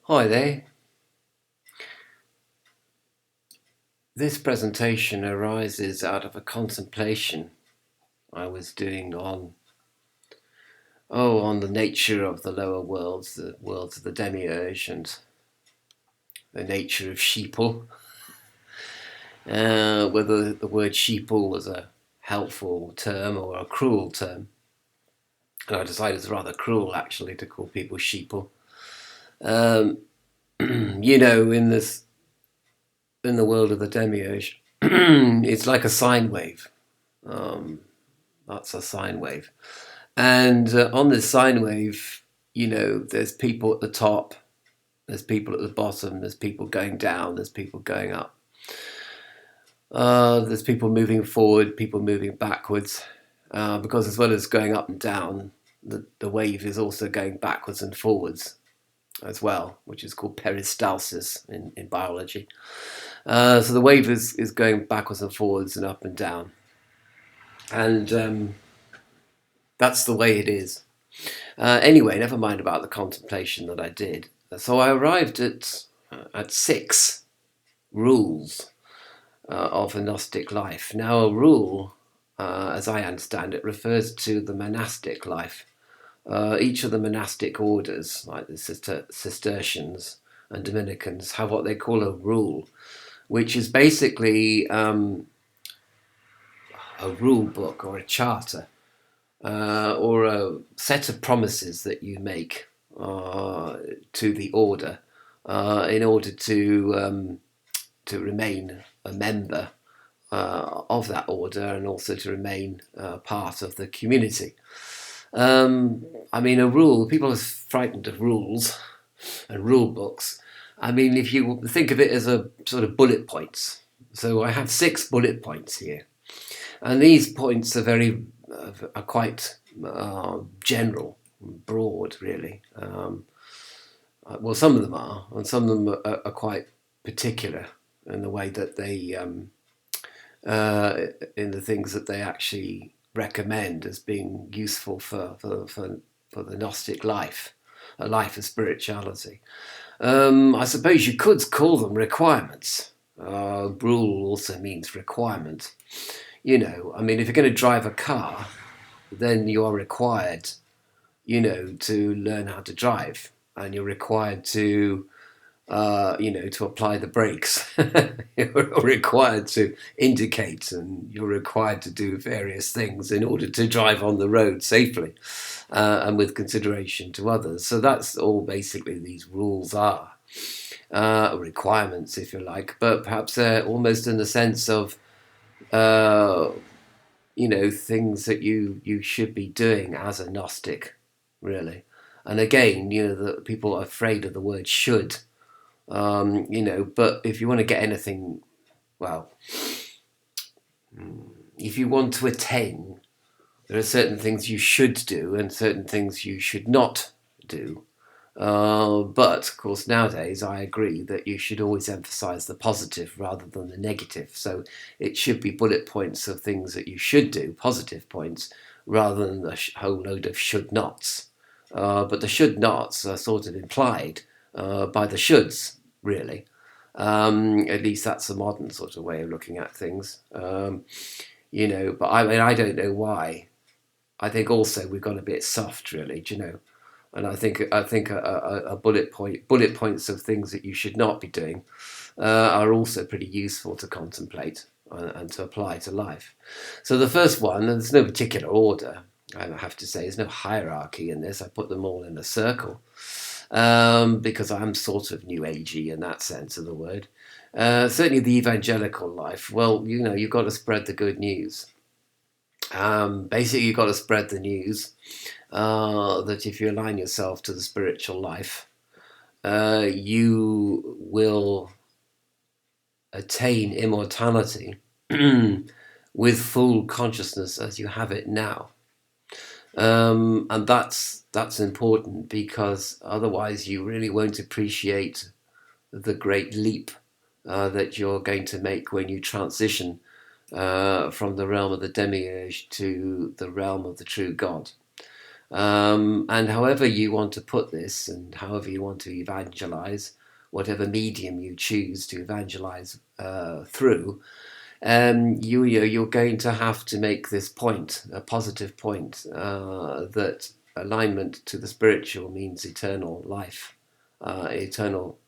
Hi there. This presentation arises out of a contemplation I was doing on the nature of the lower worlds, the worlds of the demiurge, and the nature of sheeple. Whether the word sheeple was a helpful term or a cruel term. And I decided it's rather cruel, actually, to call people sheeple. Um, in the world of the demiurge, it's like a sine wave. Um, that's a sine wave. And on this sine wave, there's people at the top, there's people at the bottom, there's people going down, there's people going up. There's people moving forward, people moving backwards, because as well as going up and down, the wave is also going backwards and forwards as well, which is called peristalsis in biology. So the wave is going backwards and forwards and up and down. And that's the way it is. Anyway, never mind about the contemplation that I did. So I arrived at 6 rules of a Gnostic life. Now, a rule, as I understand it, refers to the monastic life. Each of the monastic orders, like the Cistercians and Dominicans, have what they call a rule, which is basically a rule book or a charter or a set of promises that you make to the order in order to remain a member of that order and also to remain part of the community. I mean, a rule, people are frightened of rules and rule books. I mean, if you think of it as a sort of bullet points. So I have 6 bullet points here. And these points are quite general, broad, really. Well, some of them are, and some of them are quite particular in the way that they, in the things that they actually recommend as being useful for the Gnostic life, a life of spirituality. I suppose you could call them requirements. Rule also means requirement. I mean, if you're going to drive a car, then you are required, to learn how to drive, and you're required to, to apply the brakes. You're required to indicate, and you're required to do various things in order to drive on the road safely and with consideration to others. So that's all basically these rules are. Requirements, if you like, but perhaps they're almost in the sense of uh, things that you should be doing as a Gnostic, really. And again, the people are afraid of the word should, but if you want to get anything, well, if you want to attain, there are certain things you should do and certain things you should not do. But of course, nowadays I agree that you should always emphasize the positive rather than the negative. So it should be bullet points of things that you should do, positive points, rather than a whole load of should nots. But the should nots are sort of implied by the shoulds, really. At least that's a modern sort of way of looking at things. But I mean, I don't know why. I think also we've gone a bit soft, really. Do you know? And I think a bullet points of things that you should not be doing are also pretty useful to contemplate and to apply to life. So the first one, and there's no particular order, I have to say, there's no hierarchy in this. I put them all in a circle because I'm sort of new agey in that sense of the word. Certainly the evangelical life. Well, you've got to spread the good news. Basically, you've got to spread the news that if you align yourself to the spiritual life, you will attain immortality with full consciousness as you have it now. And that's important because otherwise you really won't appreciate the great leap that you're going to make when you transition from the realm of the demiurge to the realm of the true God. And however you want to put this, and however you want to evangelize, whatever medium you choose to evangelize through, you're going to have to make this point, a positive point, that alignment to the spiritual means eternal life, eternal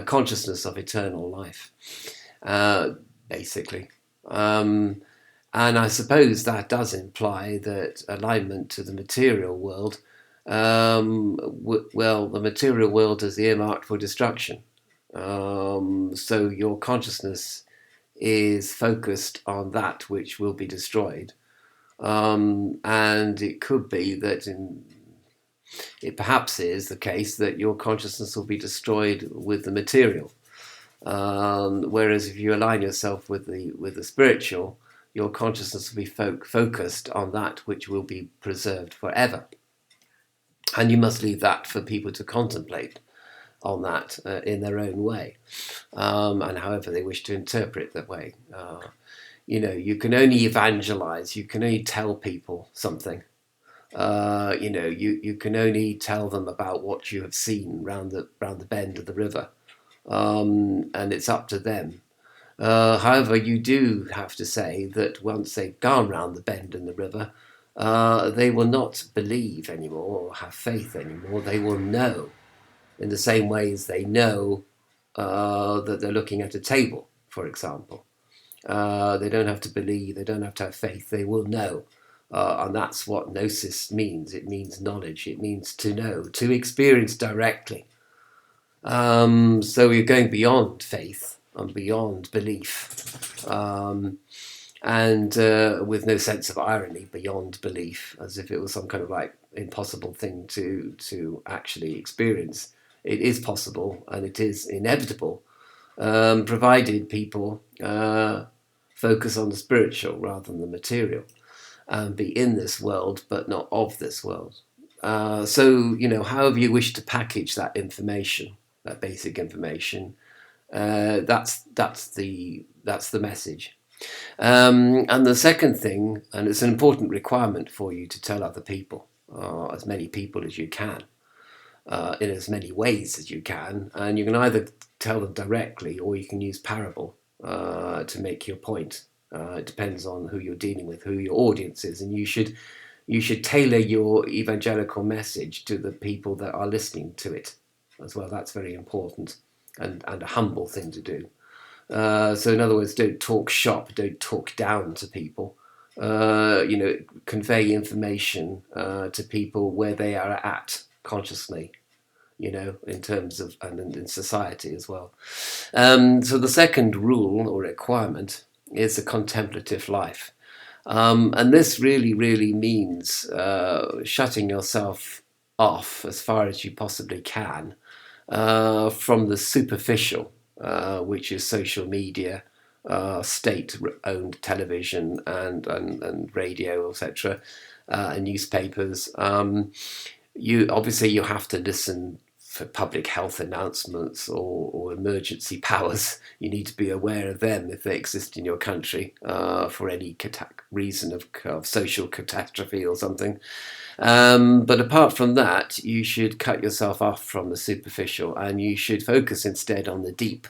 consciousness of eternal life, basically. And I suppose that does imply that alignment to the material world, well, the material world is earmarked for destruction. So your consciousness is focused on that which will be destroyed. And it could be that it perhaps is the case that your consciousness will be destroyed with the material. Whereas if you align yourself with the spiritual, your consciousness will be focused on that which will be preserved forever. And you must leave that for people to contemplate on that in their own way, and however they wish to interpret that way. You can only evangelize, you can only tell people something. You can only tell them about what you have seen round the bend of the river, and it's up to them. However, you do have to say that once they've gone round the bend in the river, they will not believe anymore or have faith anymore. They will know in the same way as they know that they're looking at a table, for example. They don't have to believe, they don't have to have faith, they will know. And that's what Gnosis means. It means knowledge, it means to know, to experience directly. So you're going beyond faith and beyond belief, and with no sense of irony, beyond belief, as if it was some kind of like impossible thing to actually experience. It is possible and it is inevitable, provided people focus on the spiritual rather than the material, and be in this world but not of this world. So however you wish to package that information, that basic information, that's the message. And the second thing, and it's an important requirement for you to tell other people, as many people as you can, in as many ways as you can, and you can either tell them directly or you can use parable to make your point. It depends on who you're dealing with, who your audience is, and you should tailor your evangelical message to the people that are listening to it as well. That's very important and a humble thing to do. So in other words, don't talk shop, don't talk down to people. Convey information to people where they are at consciously, in terms of, and in society as well. So the second rule or requirement is a contemplative life. And this really, really means shutting yourself off as far as you possibly can from the superficial, which is social media, state-owned television and radio, etc., and newspapers. You have to listen for public health announcements or emergency powers. You need to be aware of them if they exist in your country for any reason of social catastrophe or something. But apart from that, you should cut yourself off from the superficial, and you should focus instead on the deep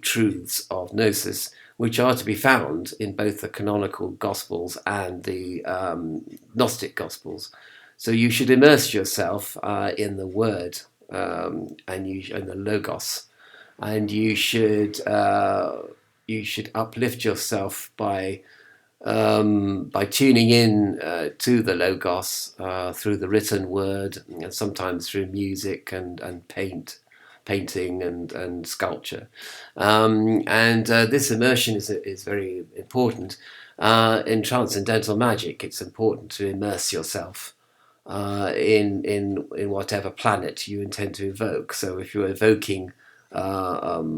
truths of Gnosis, which are to be found in both the canonical Gospels and the Gnostic Gospels. So you should immerse yourself in the Word and the Logos, and you should uplift yourself by tuning in to the Logos through the written Word, and sometimes through music and painting and sculpture. This immersion is very important. In transcendental magic, it's important to immerse yourself in whatever planet you intend to evoke. So if you're evoking the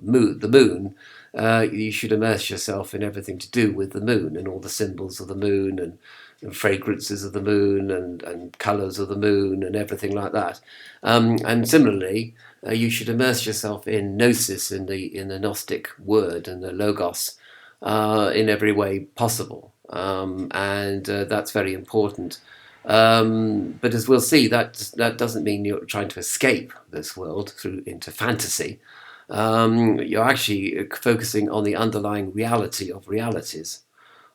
moon, you should immerse yourself in everything to do with the moon and all the symbols of the moon and fragrances of the moon and colours of the moon and everything like that. And similarly, you should immerse yourself in Gnosis, in the Gnostic word and the Logos, in every way possible. and that's very important. But as we'll see, that doesn't mean you're trying to escape this world through into fantasy. You're actually focusing on the underlying reality of realities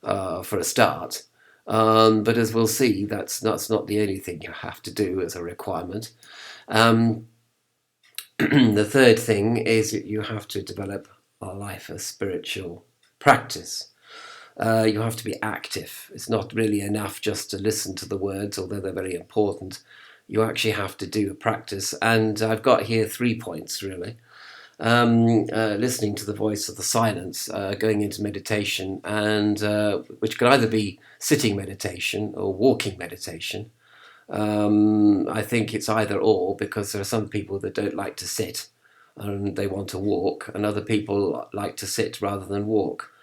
for a start. But as we'll see, that's not the only thing you have to do as a requirement. The third thing is that you have to develop a life of spiritual practice. You have to be active. It's not really enough just to listen to the words, although they're very important. You actually have to do a practice. And I've got here 3 points, really. Listening to the voice of the silence, going into meditation, and which can either be sitting meditation or walking meditation. I think it's either or, because there are some people that don't like to sit and they want to walk, and other people like to sit rather than walk.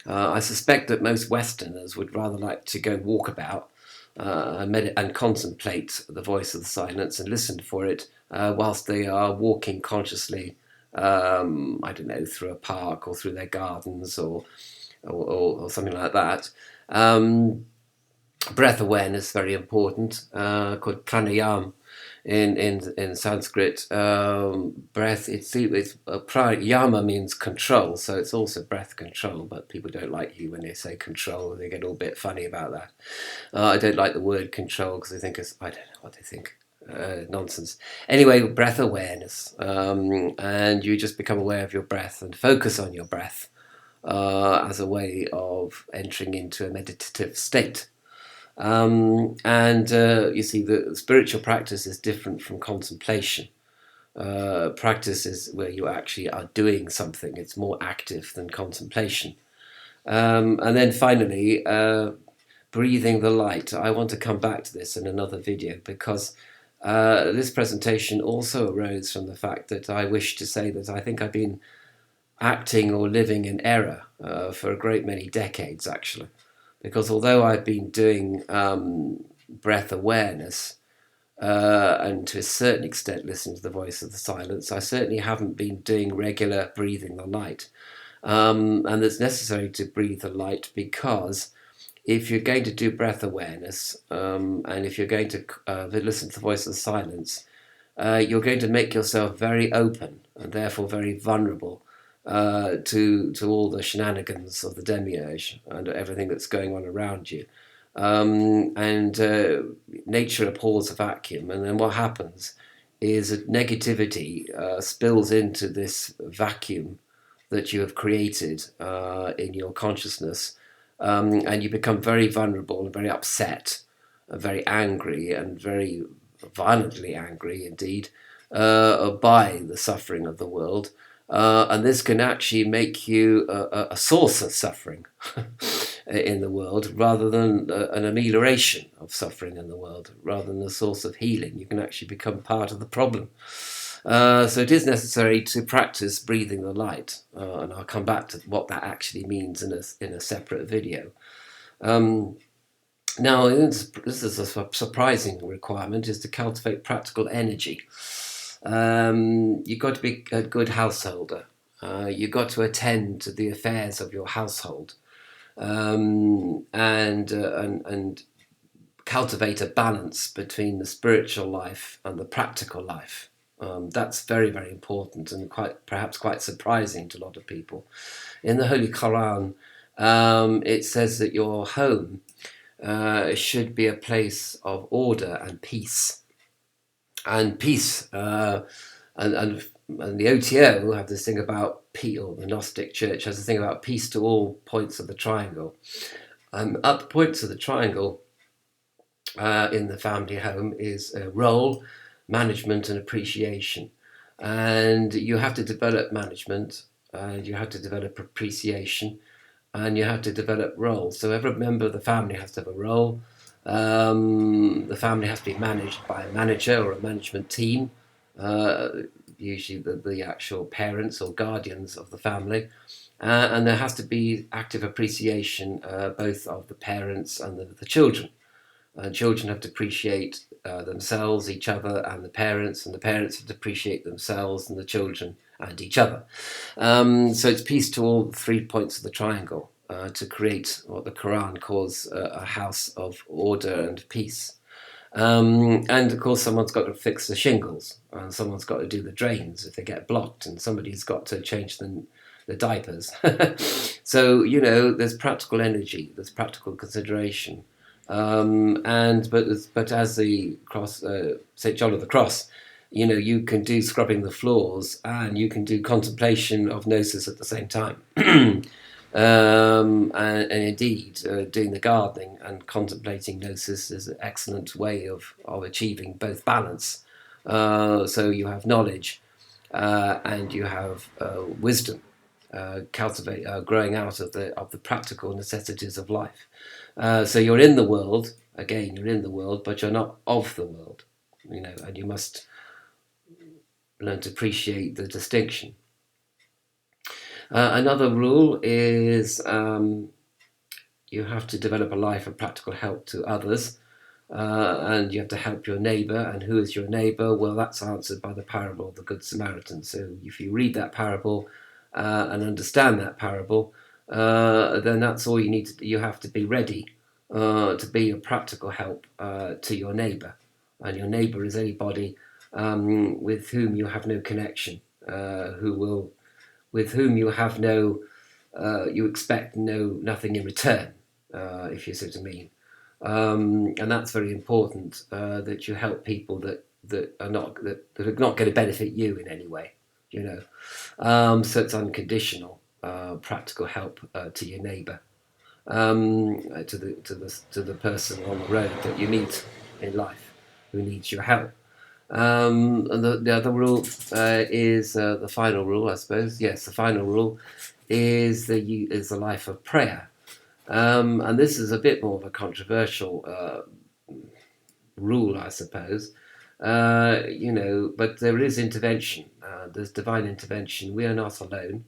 I suspect that most Westerners would rather like to go walk about and contemplate the voice of the silence and listen for it whilst they are walking consciously, I don't know, through a park or through their gardens or something like that. Breath awareness, very important, called pranayama in Sanskrit. Breath, yama means control, so it's also breath control, but people don't like you when they say control. They get all a bit funny about that. I don't like the word control because I think I don't know what they think. Nonsense. Anyway, breath awareness, and you just become aware of your breath and focus on your breath as a way of entering into a meditative state. You see, the spiritual practice is different from contemplation. Practice is where you actually are doing something. It's more active than contemplation. And then finally, breathing the light. I want to come back to this in another video, because this presentation also arose from the fact that I wish to say that I think I've been acting or living in error for a great many decades, actually. Because although I've been doing breath awareness and to a certain extent listening to the voice of the silence, I certainly haven't been doing regular breathing the light. And it's necessary to breathe the light, because if you're going to do breath awareness and if you're going to listen to the voice of the silence, you're going to make yourself very open and therefore very vulnerable to all the shenanigans of the demiurge and everything that's going on around you. Nature abhors a vacuum, and then what happens is that negativity spills into this vacuum that you have created in your consciousness, and you become very vulnerable and very upset and very angry and very violently angry indeed by the suffering of the world. And this can actually make you a source of suffering in the world, rather than an amelioration of suffering in the world, rather than a source of healing. You can actually become part of the problem. So it is necessary to practice breathing the light, and I'll come back to what that actually means in a separate video. Now, this is a surprising requirement, is to cultivate practical energy. You've got to be a good householder. You've got to attend to the affairs of your household, and cultivate a balance between the spiritual life and the practical life. That's very, very important, and perhaps quite surprising to a lot of people. In the Holy Quran, it says that your home should be a place of order and peace. And peace, and the OTO have this thing about peace, or the Gnostic Church has this thing about peace to all points of the triangle. At the points of the triangle in the family home is role, management, and appreciation. And you have to develop management, and you have to develop appreciation, and you have to develop role. So every member of the family has to have a role. The family has to be managed by a manager or a management team, usually the actual parents or guardians of the family, and there has to be active appreciation both of the parents and the children. Children have to appreciate themselves, each other, and the parents have to appreciate themselves and the children and each other. So it's peace to all 3 points of the triangle. to create what the Quran calls a house of order and peace. And of course, someone's got to fix the shingles, and someone's got to do the drains if they get blocked, and somebody's got to change the diapers. So, there's practical energy, there's practical consideration. But as the cross, St. John of the Cross, you can do scrubbing the floors and you can do contemplation of Gnosis at the same time. And indeed, doing the gardening and contemplating Gnosis is an excellent way of achieving both balance. So you have knowledge and you have wisdom, growing out of the practical necessities of life. So you're in the world, again, you're in the world, but you're not of the world, and you must learn to appreciate the distinction. Another rule is you have to develop a life of practical help to others, and you have to help your neighbour. And who is your neighbour? Well, that's answered by the parable of the Good Samaritan. So if you read that parable and understand that parable, then that's all you need to do. You have to be ready to be a practical help to your neighbour. And your neighbour is anybody with whom you have no connection, with whom you have you expect nothing in return, if you see what I mean. And that's very important, that you help people that are not going to benefit you in any way, So it's unconditional, practical help to your neighbour, to the person on the road that you meet in life who needs your help. And the other rule is the final rule, I suppose. Yes, the final rule is the life of prayer. And this is a bit more of a controversial rule, I suppose. But there is intervention. There's divine intervention. We are not alone,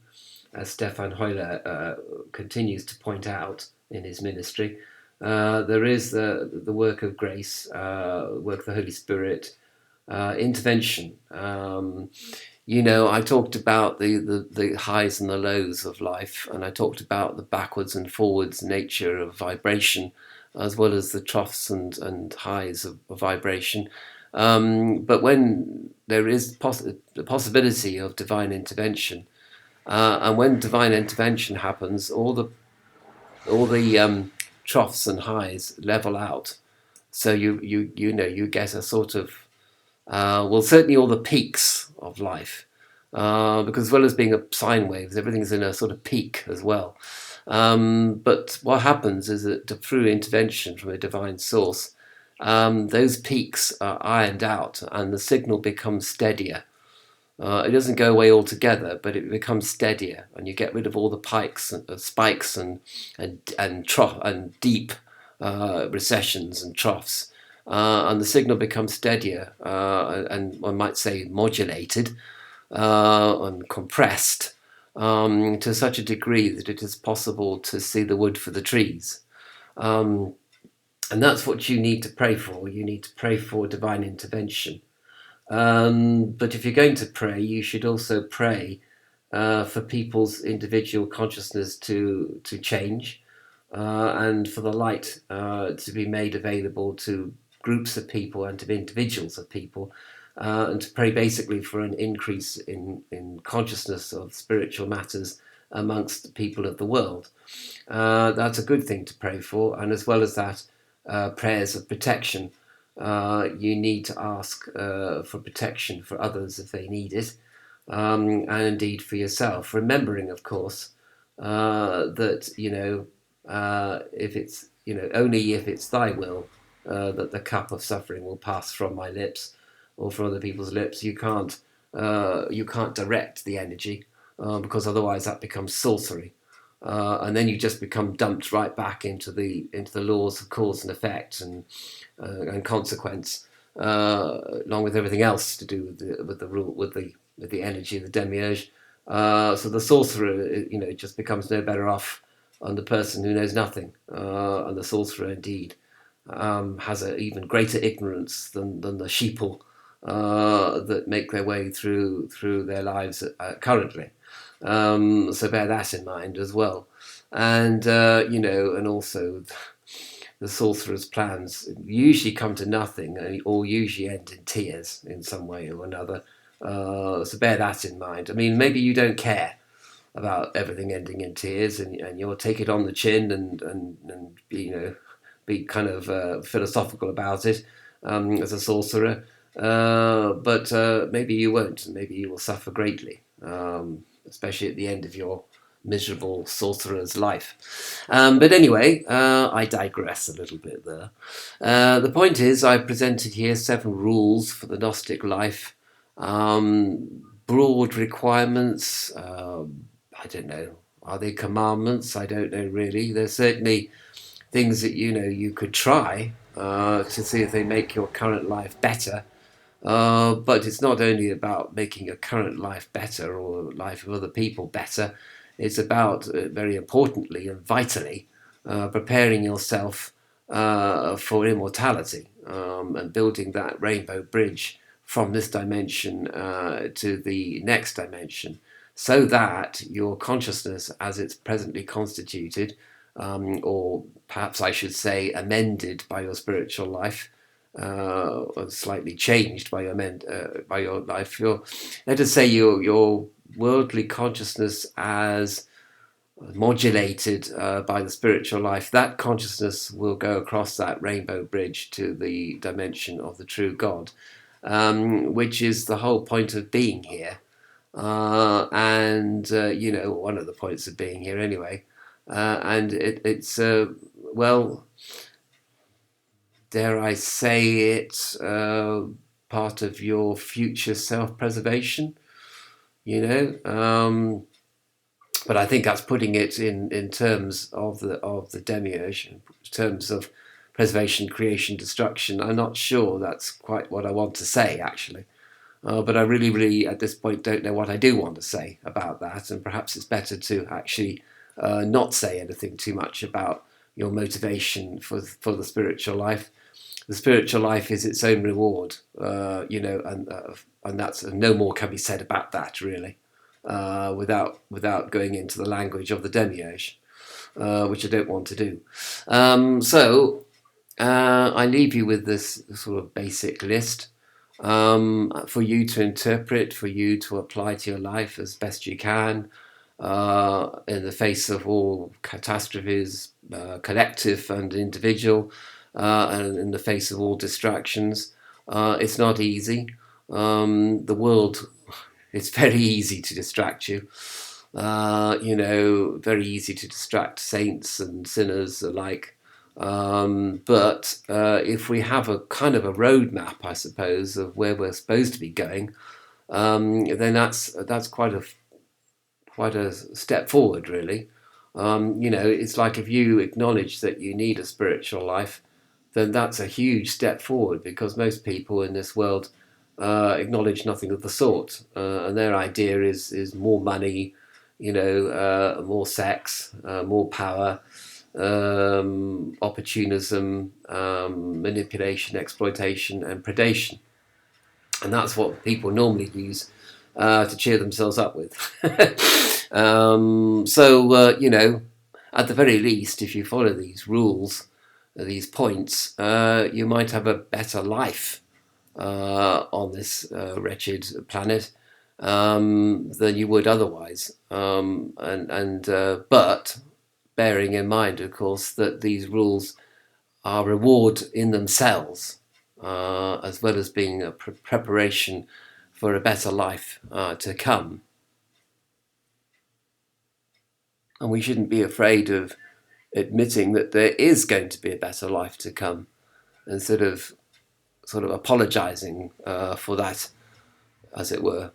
as Stefan Heuler continues to point out in his ministry. There is the work of grace, work of the Holy Spirit, intervention. I talked about the highs and the lows of life, and I talked about the backwards and forwards nature of vibration, as well as the troughs and highs of vibration. But when there is the possibility of divine intervention, and when divine intervention happens, all the troughs and highs level out. So you get a sort of certainly all the peaks of life, because as well as being a sine waves, everything's in a sort of peak as well. But what happens is that through intervention from a divine source, those peaks are ironed out and the signal becomes steadier. It doesn't go away altogether, but it becomes steadier, and you get rid of all the spikes and deep recessions and troughs. And the signal becomes steadier, and one might say modulated and compressed to such a degree that it is possible to see the wood for the trees. And that's what you need to pray for. You need to pray for divine intervention. But if you're going to pray, you should also pray for people's individual consciousness to change, and for the light to be made available to groups of people and to individuals of people, and to pray basically for an increase in consciousness of spiritual matters amongst the people of the world. That's a good thing to pray for, and as well as that, prayers of protection. You need to ask for protection for others if they need it, and indeed for yourself, remembering, of course, that if it's only if it's thy will that the cup of suffering will pass from my lips or from other people's lips. You can't direct the energy, because otherwise that becomes sorcery, and then you just become dumped right back into the laws of cause and effect and consequence, along with everything else to do with the energy of the demiurge. So the sorcerer, it just becomes no better off on the person who knows nothing, and the sorcerer indeed has an even greater ignorance than the sheeple that make their way through their lives currently. So bear that in mind as well. And and also the sorcerer's plans usually come to nothing, or usually end in tears in some way or another. So bear that in mind. I mean, maybe you don't care about everything ending in tears, and you'll take it on the chin and be kind of philosophical about it as a sorcerer. But maybe you won't, and maybe you will suffer greatly, especially at the end of your miserable sorcerer's life. But anyway, I digress a little bit there. The point is, I presented here 7 rules for the Gnostic life. Broad requirements. I don't know. Are they commandments? I don't know really. There's certainly things that you could try to see if they make your current life better. But it's not only about making your current life better or the life of other people better. It's about, very importantly and vitally, preparing yourself for immortality, and building that rainbow bridge from this dimension to the next dimension, so that your consciousness, as it's presently constituted, or perhaps I should say amended by your spiritual life, or slightly changed by your life. Let us say your worldly consciousness as modulated by the spiritual life. That consciousness will go across that rainbow bridge to the dimension of the true God, which is the whole point of being here. And one of the points of being here anyway. And it's well, dare I say it, part of your future self-preservation, but I think that's putting it in terms of the demiurge, in terms of preservation, creation, destruction. I'm not sure that's quite what I want to say, actually. But I really, really, at this point, don't know what I do want to say about that, and perhaps it's better to actually not say anything too much about your motivation for the spiritual life. The spiritual life is its own reward, and that's no more can be said about that really, without going into the language of the demiurge, which I don't want to do. So I leave you with this sort of basic list, for you to interpret, for you to apply to your life as best you can, in the face of all catastrophes, collective and individual, and in the face of all distractions. It's not easy. The world, it's very easy to distract you. Very easy to distract saints and sinners alike. But if we have a kind of a roadmap, I suppose, of where we're supposed to be going, then that's quite a step forward, really. It's like if you acknowledge that you need a spiritual life, then that's a huge step forward, because most people in this world acknowledge nothing of the sort, and their idea is more money, more sex, more power, opportunism, manipulation, exploitation, and predation. And that's what people normally use to cheer themselves up with. At the very least, if you follow these rules, these points, you might have a better life on this wretched planet than you would otherwise. But bearing in mind, of course, that these rules are reward in themselves, as well as being a preparation for a better life to come. And we shouldn't be afraid of admitting that there is going to be a better life to come, instead of sort of apologizing for that, as it were.